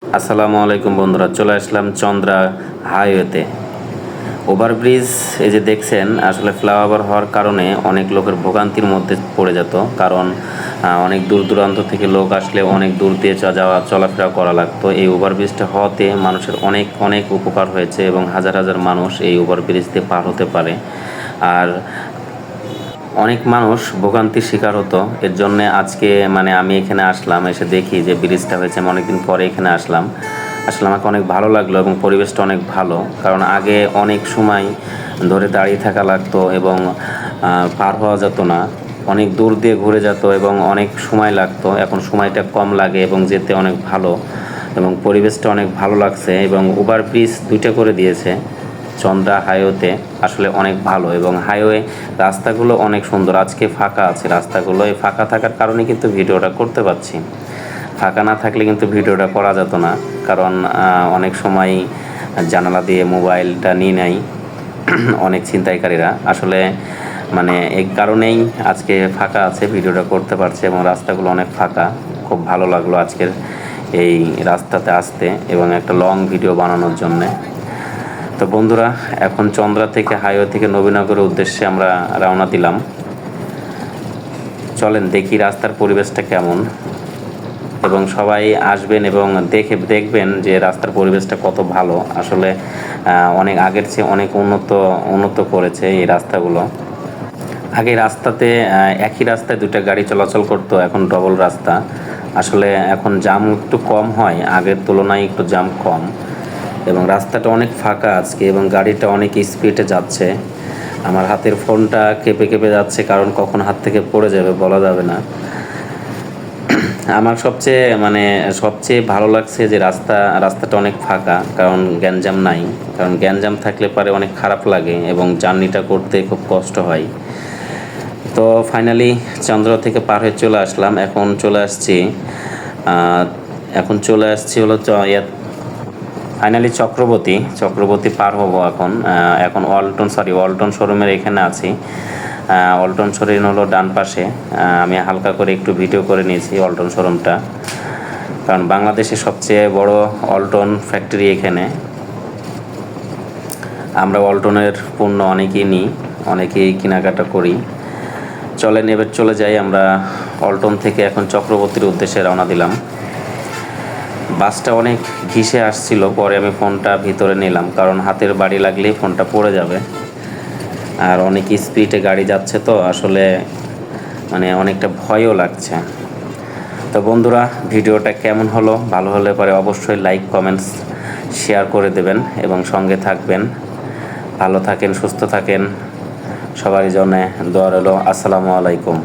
আসসালামু আলাইকুম বন্ধুরা, চলে আসলাম চন্দ্রা হাইওয়েতে। ওভারব্রিজ এই যে দেখছেন, আসলে ফ্লাইওভার হওয়ার কারণে অনেক লোকের ভোগান্তির মধ্যে পড়ে যেত। কারণ অনেক দূর দূরান্ত থেকে লোক আসলে অনেক দূর দিয়ে যাওয়া চলাফেরা করা লাগতো। এই ওভারব্রিজটা হওয়াতে মানুষের অনেক অনেক উপকার হয়েছে এবং হাজার হাজার মানুষ এই ওভারব্রিজ দিয়ে পার হতে পারে। আর অনেক মানুষ ভোগান্তির শিকার হতো। এর জন্যে আজকে আমি এখানে আসলাম, এসে দেখি যে ব্রিজটা হয়েছে। আমি অনেকদিন পরে এখানে আসলাম, আসলে আমাকে অনেক ভালো লাগলো এবং পরিবেশটা অনেক ভালো। কারণ আগে অনেক সময় ধরে দাঁড়িয়ে থাকা লাগতো এবং পার হওয়া যেত না, অনেক দূর দিয়ে ঘুরে যেত এবং অনেক সময় লাগতো। এখন সময়টা কম লাগে এবং যেতে অনেক ভালো এবং পরিবেশটা অনেক ভালো লাগছে। এবং ওভারব্রিজ দুইটা করে দিয়েছে চন্দ্রা হাইওয়েতে, আসলে অনেক ভালো। এবং হাইওয়ে রাস্তাগুলো অনেক সুন্দর। আজকে ফাঁকা আছে রাস্তাগুলো, এই ফাঁকা থাকার কারণে কিন্তু ভিডিওটা করতে পারছি। ফাঁকা না থাকলে কিন্তু ভিডিওটা করা যেত না, কারণ অনেক সময় জানালা দিয়ে মোবাইলটা নিয়ে নেয় অনেক ছিনতাইকারীরা। আসলে এই কারণেই আজকে ফাঁকা আছে, ভিডিওটা করতে পারছে এবং রাস্তাগুলো অনেক ফাঁকা। খুব ভালো লাগলো আজকের এই রাস্তাতে আসতে এবং একটা লং ভিডিও বানানোর জন্যে। তো বন্ধুরা, এখন চন্দ্রা থেকে হাইওয়ে থেকে নবীনগরের উদ্দেশ্যে আমরা রওনা দিলাম। চলেন দেখি রাস্তার পরিবেশটা কেমন, এবং সবাই আসবেন এবং দেখবেন যে রাস্তার পরিবেশটা কত ভালো। আসলে অনেক আগের চেয়ে অনেক উন্নত করেছে এই রাস্তাগুলো। আগে রাস্তাতে একই রাস্তায় দুটো গাড়ি চলাচল করতো, এখন ডবল রাস্তা। আসলে এখন জ্যাম একটু কম হয়, আগের তুলনায় একটু জ্যাম কম এবং রাস্তাটা অনেক ফাঁকা আজকে এবং গাড়িটা অনেক স্পিডে যাচ্ছে। আমার হাতের ফোনটা কেঁপে কেঁপে যাচ্ছে, কারণ কখন হাত থেকে পড়ে যাবে বলা যাবে না। আমার সবচেয়ে ভালো লাগছে যে রাস্তাটা অনেক ফাঁকা, কারণ গ্যাঞ্জাম নাই। কারণ গ্যাঞ্জাম থাকলে পারে অনেক খারাপ লাগে এবং জার্নিটা করতে খুব কষ্ট হয়। তো ফাইনালি চন্দ্রা থেকে পার হয়ে চলে আসলাম। এখন চলে আসছি হলো ফাইনালি চক্রবর্তী পার হব এখন ওয়ালটন শোরুমের এখানে আছি। ওয়ালটন শোরুম হলো ডান পাশে। আমি হালকা করে একটু ভিডিও করে নিয়েছি ওয়ালটন শোরুমটা, কারণ বাংলাদেশের সবচেয়ে বড় ওয়ালটন ফ্যাক্টরি এখানে। আমরা ওয়ালটনের পণ্য অনেকেই কেনাকাটা করি। চলেন এবার চলে যাই আমরা। ওয়ালটন থেকে এখন চক্রবর্তীর উদ্দেশ্যে রওনা দিলাম। বাসটা অনেক ঘিসে আসছিল, পরে আমি ফোনটা ভিতরে নিলাম, কারণ হাতের বাড়ি লাগলেই ফোনটা পড়ে যাবে। আর অনেক স্পিডে গাড়ি যাচ্ছে, তো আসলে অনেকটা ভয়ও লাগছে। তো বন্ধুরা, ভিডিওটা কেমন হলো? ভালো হলে পরে অবশ্যই লাইক কমেন্টস শেয়ার করে দেবেন এবং সঙ্গে থাকবেন। ভালো থাকেন, সুস্থ থাকেন, সবারই জন্য দোয়া রইল। আসসালামু আলাইকুম।